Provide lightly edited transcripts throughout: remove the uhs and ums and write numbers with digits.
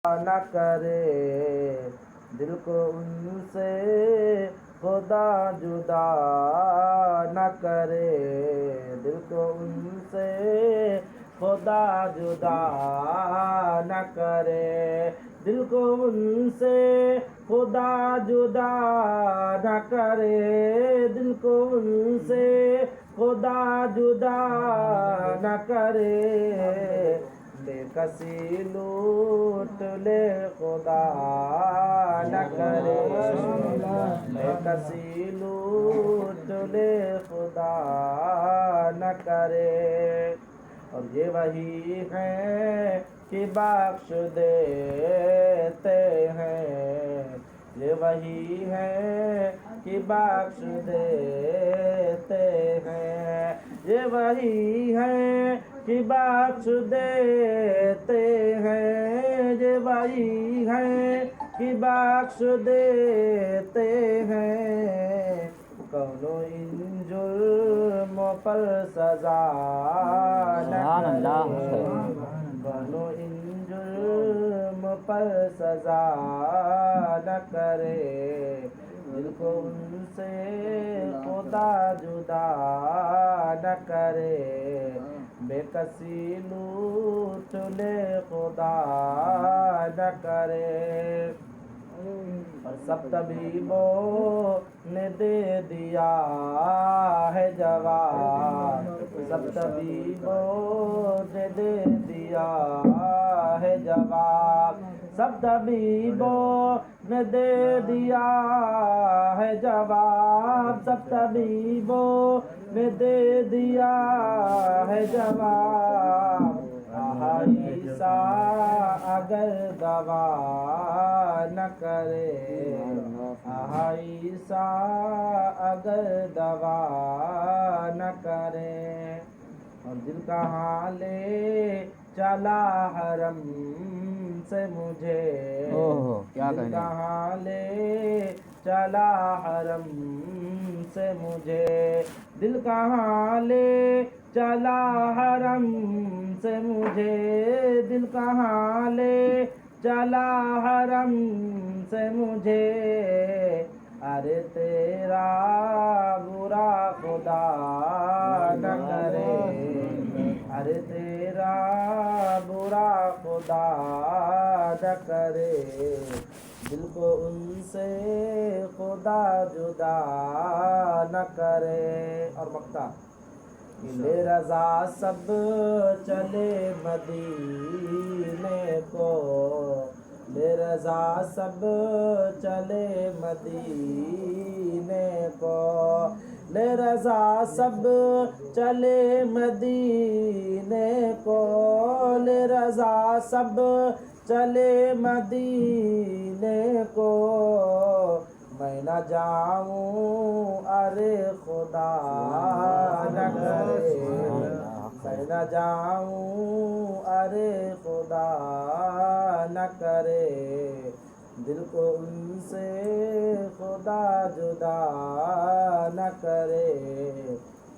نہ کرے، دل کو ان سے خدا جدا نہ کرے، دل کو ان سے خدا جدا نہ کرے، دل کو ان سے خدا جدا نہ کرے، دل کو ان سے خدا جدا نہ کرے، بے کسی لوٹ لے خدا نہ کرے، بے کسی لوٹ لے خدا نہ کرے، اور یہ وہی ہیں کہ بخش دیتے ہیں، یہ وہی ہیں کہ بخش دیتے ہیں، یہ وہی ہیں کہ بخش دیتے ہیں، یہ وہی ہیں کہ بخش دیتے ہیں، کونو ان جرموں پر سزا نہ کرے، کونو ان جرم پر سزا نہ کرے، دل کو ان سے خدا جدا نہ کرے، بے کسی لوٹ لے خدا نہ کرے، اور سب طبیبوں نے دے دیا ہے جواب، سب طبیبوں نے دے دیا ہے جواب، سب طبیبوں نے دے دیا ہے جواب، سب طبیبوں نے دے دیا ہے جواب، عیسیٰ اگر دوا نہ کرے، عیسیٰ اگر دوا نہ کرے، اور دل کہاں لے چلا حرم سے مجھے، دل کہاں لے چلا حرم سے مجھے، دل کہاں لے چلا حرم سے مجھے، دل کہاں لے چلا حرم سے مجھے، ارے تیرا برا خدا نہ کرے، ارے تیرا برا خدا نہ کرے، دل کو ان سے خدا جدا نہ کرے، اور مقطع لے رضا سب چلے مدینے کو، لے رضا سب چلے مدینے کو، لے رضا سب چلے مدینے کو، لے رضا سب چلے مدینے کو، میں نہ جاؤں ارے خدا نہ کرے، میں نہ جاؤں ارے خدا نہ کرے، دل کو ان سے خدا جدا نہ کرے،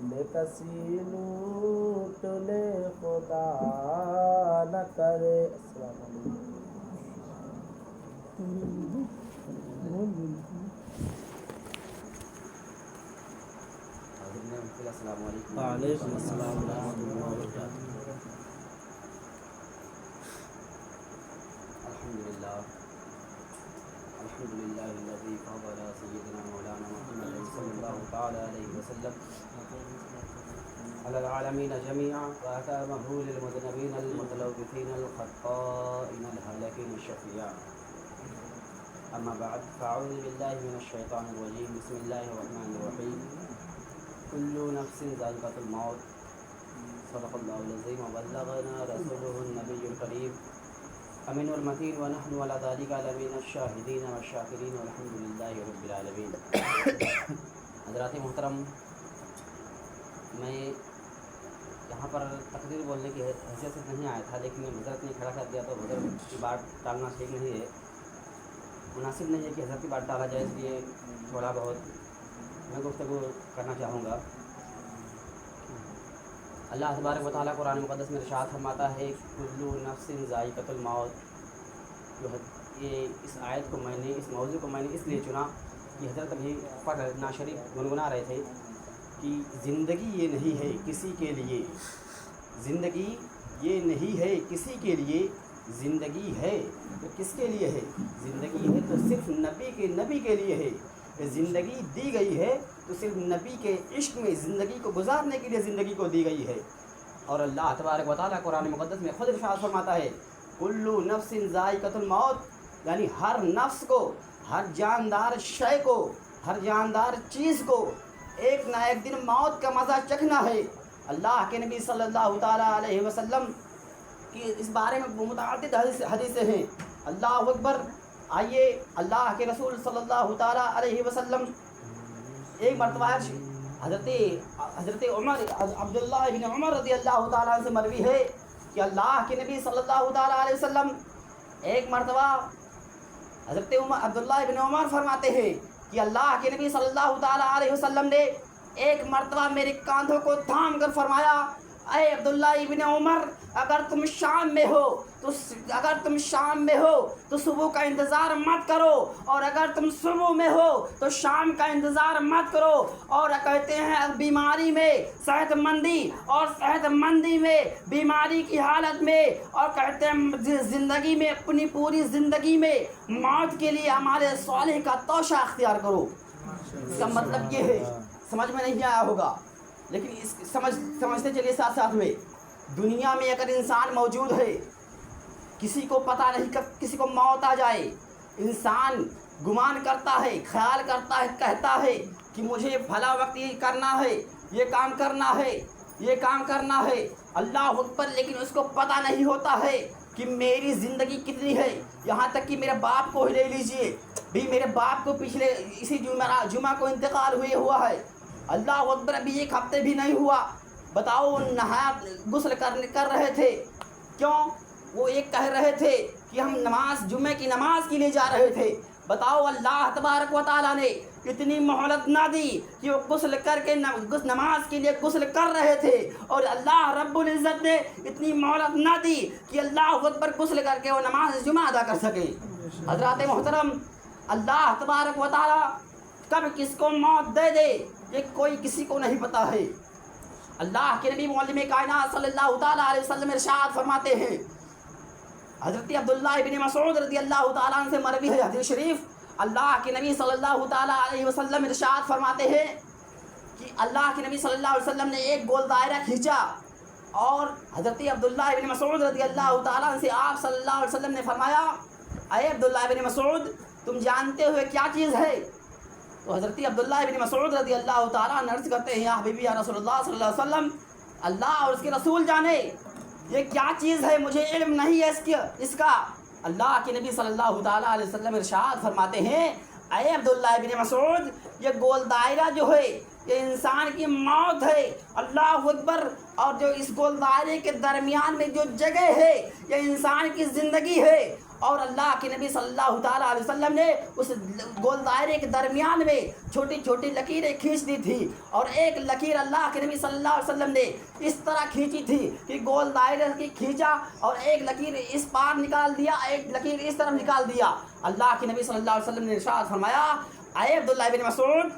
بے کسی لوٹ لے خدا نہ کرے۔ السلام علیکم۔ السلام علیکم وعلیکم السلام ورحمۃ اللہ وبرکاتہ۔ الحمدللہ الحمدللہ الذی فضل سیدنا مولانا محمد صلی اللہ تعالی علیہ وسلم علی العالمین جميعا وأتمه للمذنبین المتلوثین الخطائین الهالکین الشفیعاء، اما بعد فاعوذ باللہ من الشیطان الرجیم، بسم اللہ الرحمن الرحیم، کل نفس ذائقۃ الموت، صدق اللہ العظیم وبلغنا رسولہ النبی الکریم امین المتین ونحن علی ذلک لمن الشاہدین والشاکرین والحمد للہ رب العالمین۔ حضرات محترم، میں یہاں پر تقریر بولنے کی حیثیت سے نہیں آیا تھا، لیکن حضرت نے کھڑا کر دیا تو حضرت کی بات ٹالنا ٹھیک نہیں ہے، مناسب نہیں ہے کہ حضرت کی بات ٹالا جائے، اس لیے تھوڑا بہت میں گفتگو کرنا چاہوں گا۔ اللہ تبارک و تعالیٰ قرآن مقدس میں ارشاد فرماتا ہے کل نفس ذائقۃ الموت، یہ اس آیت کو میں نے اس موضوع کو میں نے اس لیے چنا کہ حضرت ابھی نا شریف گنگنا رہے تھے کہ زندگی یہ نہیں ہے کسی کے لیے، زندگی یہ نہیں ہے کسی کے لیے، زندگی ہے تو کس کے لیے ہے؟ زندگی ہے تو صرف نبی کے لیے ہے۔ زندگی دی گئی ہے تو صرف نبی کے عشق میں زندگی کو گزارنے کے لیے زندگی کو دی گئی ہے۔ اور اللہ تبارک و تعالیٰ قرآن مقدس میں خود ارشاد فرماتا ہے کلو نفس ذائقۃ الموت، یعنی ہر نفس کو، ہر جاندار شے کو، ہر جاندار چیز کو ایک نہ ایک دن موت کا مزہ چکھنا ہے۔ اللہ کے نبی صلی اللہ تعالیٰ علیہ وسلم کی اس بارے میں متعدد حدیثیں ہیں۔ اللہ اکبر۔ آئیے اللہ کے رسول صلی اللہ تعالیٰ علیہ وسلم ایک مرتبہ حضرت عمر عبداللہ بن عمر رضی اللہ تعالیٰ عنہ سے مروی ہے کہ اللہ کے نبی صلی اللہ تعالیٰ علیہ وسلم ایک مرتبہ حضرت عبداللہ بن عمر فرماتے ہیں کہ اللہ کے نبی صلی اللہ تعالیٰ علیہ وسلم نے ایک مرتبہ میرے کاندھوں کو تھام کر فرمایا اے عبداللہ ابن عمر، اگر تم شام میں ہو تو صبح کا انتظار مت کرو، اور اگر تم صبح میں ہو تو شام کا انتظار مت کرو۔ اور کہتے ہیں بیماری میں صحت مندی میں بیماری کی حالت میں، اور کہتے ہیں زندگی میں اپنی پوری زندگی میں موت کے لیے اعمال صالح کا توشہ اختیار کرو۔ اس کا مطلب یہ ہے، سمجھ میں نہیں آیا ہوگا لیکن اس سمجھتے چلیے ساتھ ساتھ میں، دنیا میں اگر انسان موجود ہے، کسی کو پتہ نہیں کب کسی کو موت آ جائے، انسان گمان کرتا ہے، خیال کرتا ہے، کہتا ہے کہ مجھے بھلا وقت یہ کرنا ہے، یہ کام کرنا ہے، اللہ اکبر، لیکن اس کو پتہ نہیں ہوتا ہے کہ میری زندگی کتنی ہے۔ یہاں تک کہ میرے باپ کو ہی لے لیجئے، بھی میرے باپ کو پچھلے اسی جمعہ کو انتقال ہوا ہے، اللہ اکبر، ابھی ایک ہفتے بھی نہیں ہوا۔ بتاؤ غسل کر رہے تھے، کیوں؟ وہ ایک کہہ رہے تھے کہ ہم جمعے کی نماز کے لیے جا رہے تھے۔ بتاؤ اللہ تبارک و تعالیٰ نے اتنی مہلت نہ دی کہ وہ غسل کر کے نماز کے لیے غسل کر رہے تھے، اور اللہ رب العزت نے اتنی مہلت نہ دی کہ اللہ اکبر غسل کر کے وہ نماز جمعہ ادا کر سکے۔ حضرات محترم، اللہ تبارک و تعالیٰ کب کس کو موت دے دے یہ کوئی کسی کو نہیں پتا ہے۔ اللہ کے نبی معلم کائنات صلی اللہ تعالیٰ علیہ وسلم ارشاد فرماتے ہیں، حضرت عبداللہ ابن مسعود رضی اللہ تعالیٰ عنہ سے مروی ہے حدیث شریف، اللہ کے نبی صلی اللہ تعالیٰ علیہ وسلم ارشاد فرماتے ہیں کہ اللہ کے نبی صلی اللہ علیہ وسلم نے ایک گول دائرہ کھینچا، اور حضرت عبداللہ ابن مسعود رضی اللہ تعالیٰ عنہ سے آپ صلی اللہ علیہ وسلم نے فرمایا اے عبداللہ ابن مسعود، تم جانتے ہوئے کیا چیز ہے؟ تو حضرت عبداللہ ابن مسعود رضی اللہ تعالیٰ عنہ عرض کرتے ہیں یا حبیبی یا رسول اللہ صلی اللہ علیہ وسلم، اللہ اور اس کے رسول جانے یہ کیا چیز ہے، مجھے علم نہیں ہے اس کا۔ اللہ کے نبی صلی اللہ تعالیٰ علیہ وسلم ارشاد فرماتے ہیں اے عبداللہ ابن مسعود، یہ گول دائرہ جو ہے یہ انسان کی موت ہے، اللہ اکبر، اور جو اس گول دائرے کے درمیان میں جو جگہ ہے یہ انسان کی زندگی ہے۔ اور اللہ کے نبی صلی اللہ تعالیٰ علیہ وسلم نے اس گول دائرے کے درمیان میں چھوٹی چھوٹی لکیریں کھینچ دی تھی، اور ایک لکیر اللہ کے نبی صلی اللہ علیہ وسلم نے اس طرح کھینچی تھی کہ گول دائرے کی کھینچا اور ایک لکیر اس پار نکال دیا، ایک لکیر اس طرف نکال دیا۔ اللہ کے نبی صلی اللہ علیہ وسلم نے ارشاد فرمایا اے عبداللہ ابن مسعود،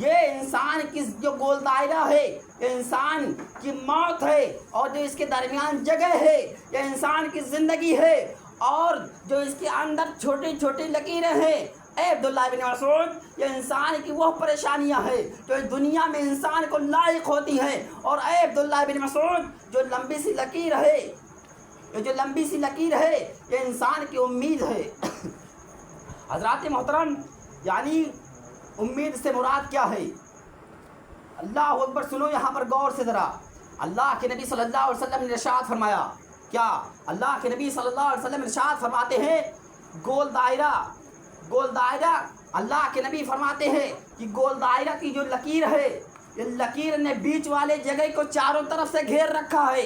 یہ انسان کی جو گول دائرہ ہے یہ انسان کی موت ہے، اور جو اس کے درمیان جگہ ہے یہ انسان کی زندگی ہے، اور جو اس کے اندر چھوٹی چھوٹی لکیریں ہیں اے عبداللہ بن مسعود یہ انسان کی وہ پریشانیاں ہیں جو دنیا میں انسان کو لاحق ہوتی ہیں، اور اے عبداللہ بن مسعود جو لمبی سی لکیر ہے یہ انسان کی امید ہے۔ حضرات محترم، یعنی امید سے مراد کیا ہے؟ اللہ اکبر، سنو یہاں پر غور سے ذرا۔ اللہ کے نبی صلی اللہ علیہ وسلم نے ارشاد فرمایا، کیا اللہ کے نبی صلی اللہ علیہ وسلم ارشاد فرماتے ہیں گول دائرہ، اللہ کے نبی فرماتے ہیں کہ گول دائرہ کی جو لکیر ہے یہ لکیر نے بیچ والے جگہ کو چاروں طرف سے گھیر رکھا ہے،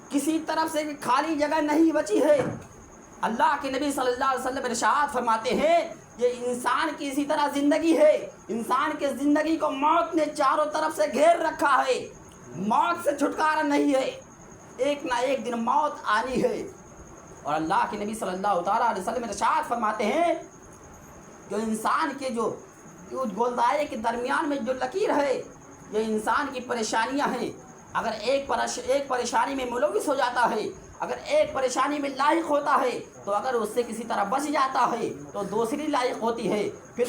کسی طرف سے خالی جگہ نہیں بچی ہے۔ اللہ کے نبی صلی اللہ علیہ وسلم ارشاد فرماتے ہیں یہ انسان کی اسی طرح زندگی ہے، انسان کی زندگی کو موت نے چاروں طرف سے گھیر رکھا ہے، موت سے چھٹکارا نہیں ہے، ایک نہ ایک دن موت آنی ہے۔ اور اللہ کے نبی صلی اللہ تعالیٰ علیہ وسلم ارشاد فرماتے ہیں جو انسان کے جو گولدائے کے درمیان میں جو لکیر ہے یہ انسان کی پریشانیاں ہیں. اگر ایک پریشانی میں ملوث ہو جاتا ہے، اگر ایک پریشانی میں لاحق ہوتا ہے تو اگر اس سے کسی طرح بچ جاتا ہے تو دوسری لاحق ہوتی ہے، پھر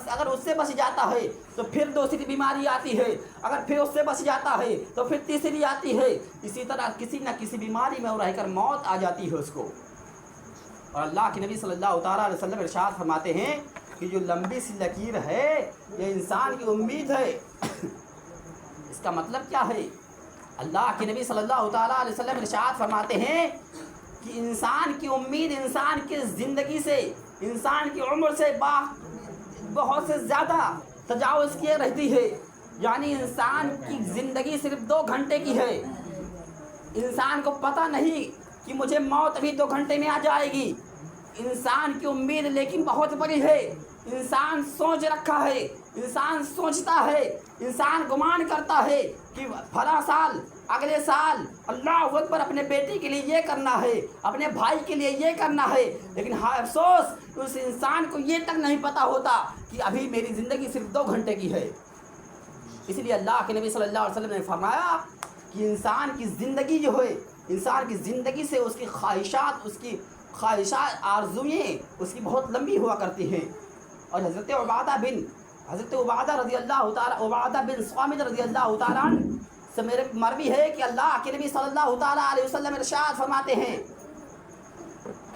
اگر اس سے بچ جاتا ہے تو پھر دوسری بیماری آتی ہے، اگر پھر اس سے بچ جاتا ہے تو پھر تیسری آتی ہے. اسی طرح کسی نہ کسی بیماری میں رہ کر موت آ جاتی ہے اس کو. اور اللہ کے نبی صلی اللہ تعالیٰ علیہ وسلم ارشاد فرماتے ہیں کہ جو لمبی سی لکیر ہے یہ انسان کی امید ہے. اس کا مطلب کیا ہے؟ اللہ کے نبی صلی اللہ تعالیٰ علیہ وسلم ارشاد فرماتے ہیں کہ انسان کی امید انسان کی زندگی سے، انسان کی عمر سے بہت سے زیادہ تجاوز کیے رہتی ہے. یعنی انسان کی زندگی صرف 2 گھنٹے کی ہے. انسان کو پتہ نہیں کہ مجھے موت ابھی 2 گھنٹے میں آ جائے گی. انسان کی امید لیکن بہت بڑی ہے. انسان سوچ رکھا ہے، انسان سوچتا ہے، انسان گمان کرتا ہے کہ فلاں سال، اگلے سال اللہ اکبر اپنے بیٹی کے لیے یہ کرنا ہے، اپنے بھائی کے لیے یہ کرنا ہے. لیکن ہائے افسوس اس انسان کو یہ تک نہیں پتہ ہوتا کہ ابھی میری زندگی صرف 2 گھنٹے کی ہے. اس لیے اللہ کے نبی صلی اللہ علیہ وسلم نے فرمایا کہ انسان کی زندگی جو ہے، انسان کی زندگی سے اس کی خواہشات آرزوئیں اس کی بہت لمبی ہوا کرتی ہیں. اور حضرت عبادہ رضی اللہ تعالیٰ، عبادہ بن صامت رضی اللہ تعالیٰ عنہ سے میرے مروی ہے کہ اللہ کے نبی صلی اللہ تعالیٰ علیہ وسلم ارشاد فرماتے ہیں،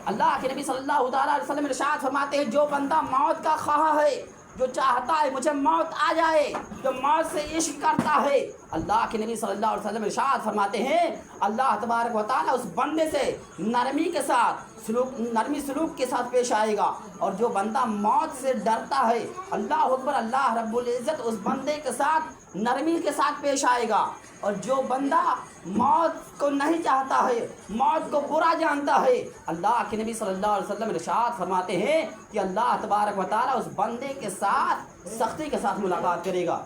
اللہ کے نبی صلی اللہ تعالیٰ علیہ وسلم ارشاد فرماتے ہیں جو بندہ موت کا خواہاں ہے، جو چاہتا ہے مجھے موت آ جائے، جو موت سے عشق کرتا ہے، اللہ کے نبی صلی اللہ علیہ وسلم ارشاد فرماتے ہیں اللہ تبارک و تعالیٰ اس بندے سے نرمی سلوک کے ساتھ پیش آئے گا. اور جو بندہ موت سے ڈرتا ہے اللہ اکبر اللہ رب العزت اس بندے کے ساتھ نرمی کے ساتھ پیش آئے گا. اور جو بندہ موت کو نہیں چاہتا ہے، موت کو برا جانتا ہے، اللہ کے نبی صلی اللہ علیہ وسلم ارشاد فرماتے ہیں کہ اللہ تبارک و تعالیٰ اس بندے کے ساتھ سختی کے ساتھ ملاقات کرے گا.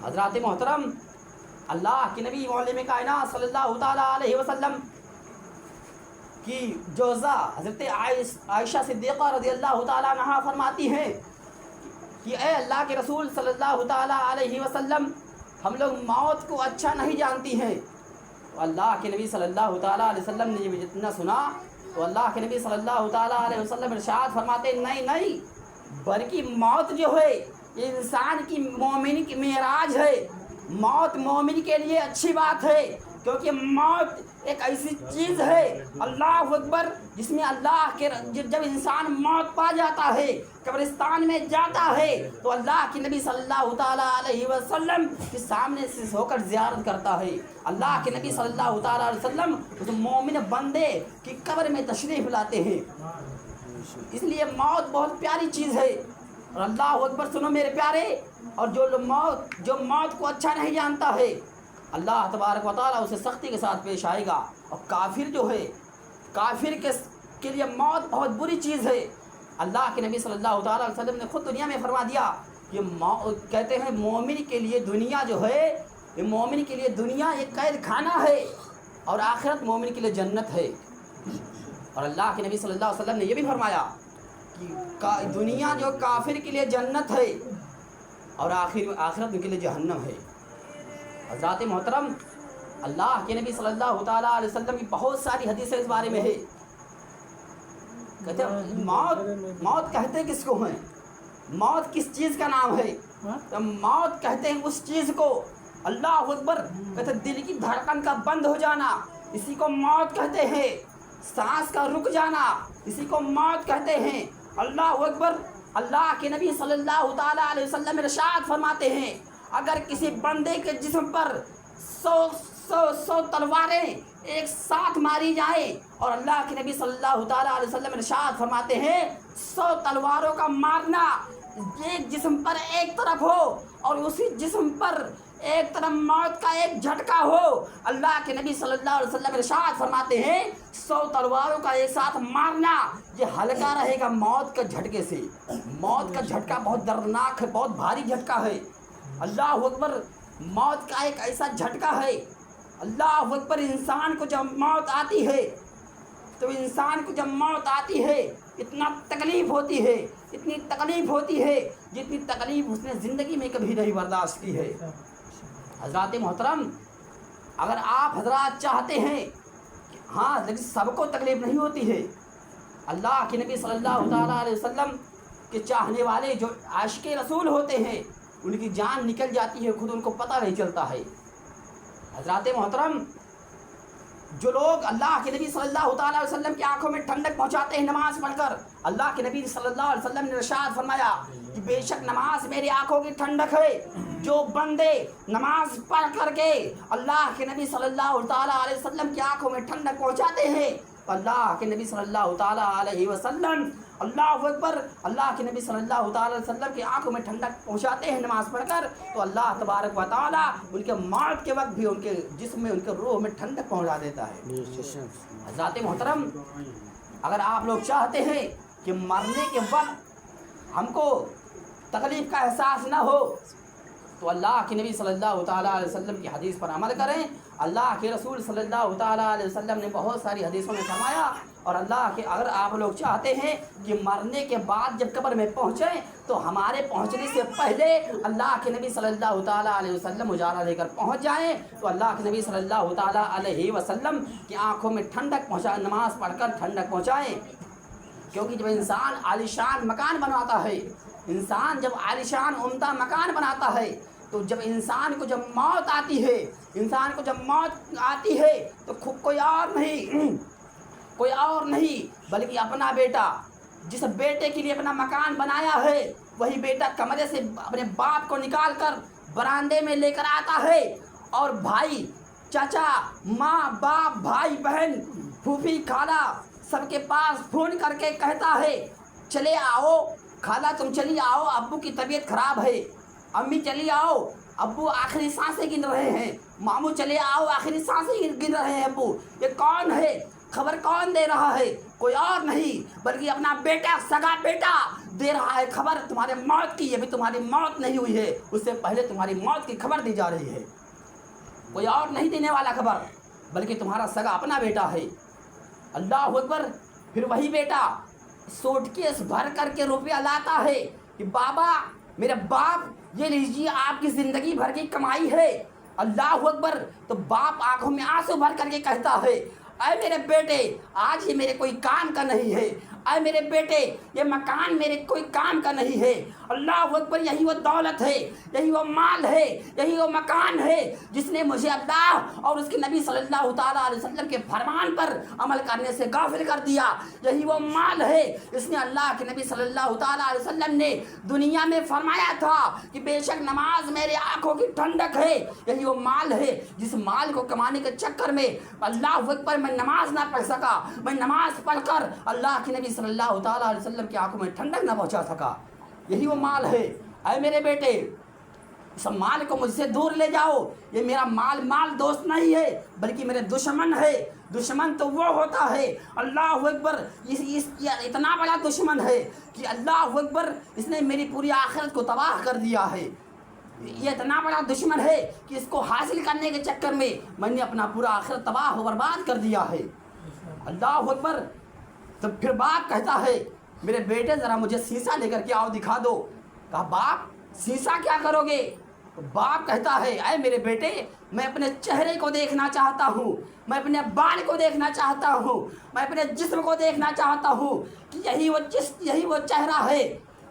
حضرات محترم، اللہ کے نبی معلم کائنات صلی اللہ تعالیٰ علیہ وسلم کی جوزہ حضرت عائشہ صدیقہ رضی اللہ تعالیٰ عنہا فرماتی ہیں کہ اے اللہ کے رسول صلی اللہ تعالیٰ علیہ وسلم، ہم لوگ موت کو اچھا نہیں جانتی ہیں. تو اللہ کے نبی صلی اللہ تعالیٰ علیہ وسلم نے جب جتنا سنا تو اللہ کے نبی صلی اللہ تعالیٰ علیہ وسلم ارشاد فرماتے نہیں بلکہ موت جو ہے یہ انسان کی مومن کی معراج ہے. موت مومن کے لیے اچھی بات ہے کیونکہ موت ایک ایسی چیز ہے اللہ اکبر جس میں اللہ کے جب انسان موت پا جاتا ہے، قبرستان میں جاتا ہے تو اللہ کے نبی صلی اللہ تعالیٰ علیہ وسلم کے سامنے سے ہو کر زیارت کرتا ہے. اللہ کے نبی صلی اللہ تعالیٰ علیہ وسلم اس مومن بندے کی قبر میں تشریف لاتے ہیں. اس لیے موت بہت پیاری چیز ہے. اور اللہ اکبر سنو میرے پیارے، اور جو موت کو اچھا نہیں جانتا ہے اللہ تبارک و تعالیٰ اسے سختی کے ساتھ پیش آئے گا. اور کافر جو ہے، کافر کے لیے موت بہت بری چیز ہے. اللہ کے نبی صلی اللہ تعالیٰ علیہ وسلم نے خود دنیا میں فرما دیا کہ کہتے ہیں مومن کے لیے دنیا جو ہے، یہ مومن کے لیے دنیا ایک قید خانہ ہے اور آخرت مومن کے لیے جنت ہے. اور اللہ کے نبی صلی اللہ علیہ وسلم نے یہ بھی فرمایا کہ دنیا جو کافر کے لیے جنت ہے اور آخرت کے لیے جہنم ہے. حضرات محترم، اللہ کے نبی صلی اللہ تعالیٰ علیہ وسلم کی بہت ساری حدیثیں اس بارے میں ہے. کہتے ہیں موت کہتے کس کو ہیں؟ موت کس چیز کا نام ہے؟ موت کہتے ہیں اس چیز کو، اللہ اکبر، کہتے ہیں دل کی دھڑکن کا بند ہو جانا، اسی کو موت کہتے ہیں. سانس کا رک جانا، اسی کو موت کہتے ہیں. اللہ اکبر. اللہ کے نبی صلی اللہ تعالیٰ علیہ وسلم ارشاد فرماتے ہیں اگر کسی بندے کے جسم پر 100 تلواریں ایک ساتھ ماری جائیں، اور اللہ کے نبی صلی اللہ تعالیٰ علیہ وسلم ارشاد فرماتے ہیں 100 تلواروں کا مارنا ایک جسم پر ایک طرف ہو اور اسی جسم پر ایک طرف موت کا ایک جھٹکا ہو، اللہ کے نبی صلی اللہ علیہ وسلم ارشاد فرماتے ہیں 100 تلواروں کا ایک ساتھ مارنا یہ ہلکا رہے گا موت کے جھٹکے سے. موت کا جھٹکا بہت دردناک ہے، بہت بھاری جھٹکا ہے. اللہ اکبر. موت کا ایک ایسا جھٹکا ہے، اللہ اکبر، انسان کو جب موت آتی ہے تو انسان کو جب موت آتی ہے اتنا تکلیف ہوتی ہے، اتنی تکلیف ہوتی ہے جتنی تکلیف اس نے زندگی میں کبھی نہیں برداشت کی ہے۔ حضرات محترم، اگر آپ حضرات چاہتے ہیں ہاں لیکن سب کو تکلیف نہیں ہوتی ہے، اللہ کے نبی صلی اللہ تعالیٰ علیہ وسلم کے چاہنے والے جو عاشق رسول ہوتے ہیں ان کی جان نکل جاتی ہے، خود ان کو پتہ نہیں چلتا ہے۔ حضرات محترم، جو لوگ اللہ کے نبی صلی اللہ تعالیٰ علیہ وسلم کی آنکھوں میں ٹھنڈک پہنچاتے ہیں نماز پڑھ کر، اللہ کے نبی صلی اللہ علیہ وسلم نے ارشاد فرمایا کہ بے شک نماز میری آنکھوں کی ٹھنڈک ہے۔ جو بندے نماز پڑھ کر کے اللہ کے نبی صلی اللہ تعالیٰ علیہ وسلم کی آنکھوں میں ٹھنڈک پہنچاتے ہیں، اللہ کے نبی صلی اللہ تعالیٰ علیہ وسلم، اللہ اکبر، اللہ کے نبی صلی اللہ تعالیٰ علیہ وسلم کی آنکھوں میں ٹھنڈک پہنچاتے ہیں نماز پڑھ کر، تو اللہ تبارک و تعالیٰ ان کے موت کے وقت بھی ان کے جسم میں، ان کے روح میں ٹھنڈک پہنچا دیتا ہے۔ حضرات محترم، اگر آپ لوگ چاہتے ہیں کہ مرنے کے وقت ہم کو تکلیف کا احساس نہ ہو تو اللہ کے نبی صلی اللہ تعالیٰ علیہ وسلم کی حدیث پر عمل کریں۔ اللہ کے رسول صلی اللہ تعالیٰ علیہ وسلم نے بہت ساری حدیثوں میں فرمایا، اور اللہ کے اگر آپ لوگ چاہتے ہیں کہ مرنے کے بعد جب قبر میں پہنچیں تو ہمارے پہنچنے سے پہلے اللہ کے نبی صلی اللہ تعالیٰ علیہ وسلم اجالا لے کر پہنچ جائیں، تو اللہ کے نبی صلی اللہ تعالیٰ علیہ وسلم کی آنکھوں میں ٹھنڈک پہنچا، نماز پڑھ کر ٹھنڈک پہنچائیں۔ کیونکہ جب انسان عالیشان مکان بناتا ہے، انسان جب عالیشان عمدہ مکان بناتا ہے، تو جب انسان کو جب موت آتی ہے، انسان کو جب موت آتی ہے تو کوئی اور نہیں بلکہ اپنا بیٹا، جس بیٹے کے لیے اپنا مکان بنایا ہے وہی بیٹا کمرے سے اپنے باپ کو نکال کر برآمدے میں لے کر آتا ہے، اور بھائی، چچا، ماں، باپ، بھائی، بہن، پھوپھی، خالہ سب کے پاس فون کر کے کہتا ہے چلے آؤ، خالہ تم چلی آؤ، ابو کی طبیعت خراب ہے، امی چلی آؤ، ابو آخری سانسیں گن رہے ہیں، ماموں چلے آؤ، آخری سانسیں گن رہے ہیں ابو۔ یہ کون ہے؟ خبر کون دے رہا ہے؟ کوئی اور نہیں بلکہ اپنا بیٹا، سگا بیٹا دے رہا ہے خبر تمہارے موت کی۔ ابھی تمہاری موت نہیں ہوئی ہے، اس سے پہلے تمہاری موت کی خبر دی جا رہی ہے۔ کوئی اور نہیں دینے والا خبر بلکہ تمہارا سگا اپنا بیٹا ہے۔ اللہ اکبر۔ پھر وہی بیٹا سوٹ کیس بھر کر کے روپیہ لاتا ہے کہ بابا، میرے باپ، یہ لیجیے آپ کی زندگی بھر کی کمائی ہے۔ اللہ اکبر۔ تو باپ آنکھوں میں آنسو بھر کر کے کہتا ہے اے میرے بیٹے، آج یہ میرے کوئی کام کا نہیں ہے، اے میرے بیٹے یہ مکان میرے کوئی کام کا نہیں ہے۔ اللہ اکبر۔ یہی وہ دولت ہے، یہی وہ مال ہے، یہی وہ مکان ہے جس نے مجھے اللہ اور اس کے نبی صلی اللہ تعالیٰ علیہ وسلم کے فرمان پر عمل کرنے سے غافل کر دیا۔ یہی وہ مال ہے اس نے اللہ کے نبی صلی اللہ تعالیٰ علیہ وسلم نے دنیا میں فرمایا تھا کہ بے شک نماز میرے آنکھوں کی ٹھنڈک ہے۔ یہی وہ مال ہے جس مال کو کمانے کے چکر میں اللہ اکبر میں نماز نہ پڑھ سکا، میں نماز پڑھ کر اللہ کے نبی صلی اللہ تعالیٰ علیہ وسلم کی آنکھوں میں ٹھنڈک نہ پہنچا سکا۔ یہی وہ مال ہے۔ اے میرے بیٹے، اس مال کو مجھ سے دور لے جاؤ، یہ میرا مال دوست نہیں ہے بلکہ میرے دشمن ہے۔ دشمن تو وہ ہوتا ہے، اللہ اکبر، اتنا بڑا دشمن ہے کہ اللہ اکبر اس نے میری پوری آخرت کو تباہ کر دیا ہے۔ یہ اتنا بڑا دشمن ہے کہ اس کو حاصل کرنے کے چکر میں میں نے اپنا پورا آخرت تباہ و برباد کر دیا ہے۔ اللہ اکبر۔ تو پھر باپ کہتا ہے میرے بیٹے ذرا مجھے سیسا لے کر کے آؤ، دکھا دو۔ کہا باپ سیسا کیا کرو گے؟ تو باپ کہتا ہے اے میرے بیٹے، میں اپنے چہرے کو دیکھنا چاہتا ہوں، میں اپنے بال کو دیکھنا چاہتا ہوں، میں اپنے جسم کو دیکھنا چاہتا ہوں کہ یہی وہ چہرہ ہے،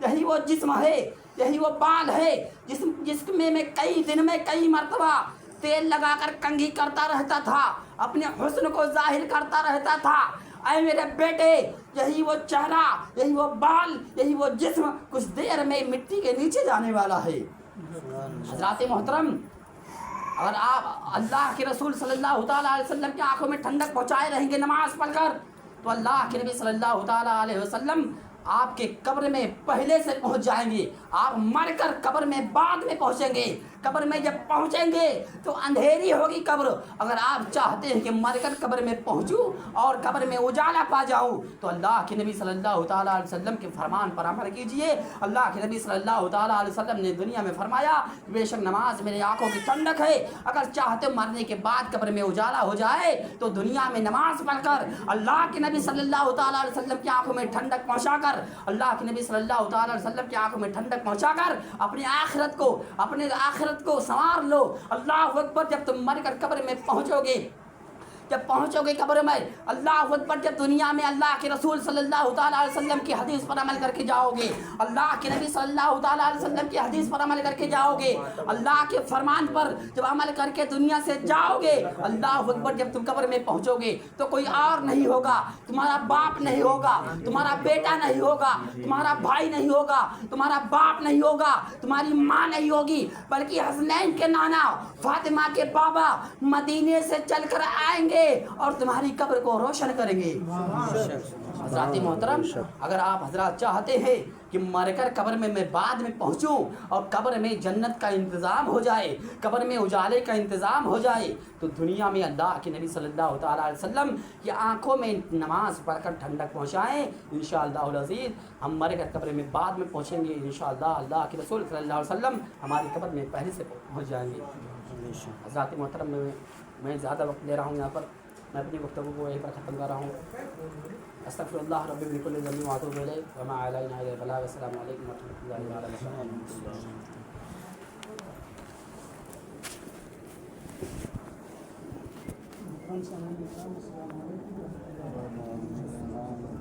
یہی وہ جسم ہے، یہی وہ بال ہے جس میں کئی دن میں کئی مرتبہ تیل لگا کر کنگھی کرتا رہتا تھا، اپنے حسن کو ظاہر کرتا رہتا تھا۔ اے میرے بیٹے، یہی وہ چہرہ، یہی وہ بال، یہی وہ جسم کچھ دیر میں مٹی کے نیچے جانے والا ہے۔ حضرات محترم، اگر آپ اللہ کے رسول صلی اللہ تعالیٰ علیہ وسلم کی آنکھوں میں ٹھنڈک پہنچائے رہیں گے نماز پڑھ کر، تو اللہ کے نبی صلی اللہ تعالیٰ علیہ وسلم آپ کے قبر میں پہلے سے پہنچ جائیں گے. آپ مر کر قبر میں بعد میں پہنچیں گے. قبر میں جب پہنچیں گے تو اندھیری ہوگی قبر. اگر آپ چاہتے ہیں کہ مر کر قبر میں پہنچوں اور قبر میں اجالا پا جاؤں تو اللہ کے نبی صلی اللہ تعالیٰ علیہ وسلم کے فرمان پر عمل کیجئے. اللہ کے نبی صلی اللہ تعالیٰ علیہ وسلم نے دنیا میں فرمایا بے شک نماز میرے آنکھوں کی ٹھنڈک ہے. اگر چاہتے ہو مرنے کے بعد قبر میں اجالا ہو جائے تو دنیا میں نماز پڑھ کر اللہ کے نبی صلی اللہ تعالیٰ علیہ وسلم کی آنکھوں میں ٹھنڈک پہنچا کر اللہ کے نبی صلی اللہ تعالیٰ علیہ وسلم کی آنکھوں میں ٹھنڈک پہنچا کر اپنی آخرت کو سنوار لو. اللہ اکبر. جب تم مر کر قبر میں پہنچو گے قبر میں اللہ اکبر. جب دنیا میں اللہ کے رسول صلی اللہ تعالیٰ علیہ وسلم کی حدیث پر عمل کر کے جاؤ گے, اللہ کے نبی صلی اللہ تعالیٰ علیہ وسلم کی حدیث پر عمل کر کے جاؤ گے, اللہ کے فرمان پر جب عمل کر کے دنیا سے جاؤ گے اللہ اکبر. جب تم قبر میں پہنچو گے تو کوئی اور نہیں ہوگا, تمہارا باپ نہیں ہوگا, تمہارا بیٹا نہیں ہوگا, تمہارا بھائی نہیں ہوگا, تمہارا باپ نہیں ہوگا, تمہاری ماں نہیں ہوگی, بلکہ حسنین کے نانا فاطمہ کے بابا مدینے سے چل کر آئیں گے اور تمہاری قبر کو روشن کریں گے. حضرات محترم, اگر آپ حضرات چاہتے ہیں کہ مر کر قبر میں بعد میں پہنچوں اور قبر میں جنت کا انتظام ہو جائے, قبر میں اجالے کا انتظام ہو جائے, تو دنیا میں اللہ کے نبی صلی اللہ تعالیٰ علیہ وسلم کی آنکھوں میں نماز پڑھ کر ٹھنڈک پہنچائیں. انشاءاللہ العزیز ہم مر کر قبر میں بعد میں پہنچیں گے انشاءاللہ. اللہ کے رسول صلی اللہ علیہ وسلم ہماری قبر میں پہلے سے پہنچ جائیں گے. حضرات محترم, میں زیادہ وقت لے رہا ہوں یہاں پر, میں اپنی گفتگو کو یہیں پر ختم کر رہا ہوں. استغفر اللہ ربی من کل ذنب واتوب الیہ وما علینا الا البلاغ. السلام علیکم ورحمۃ اللہ وبرکاتہ.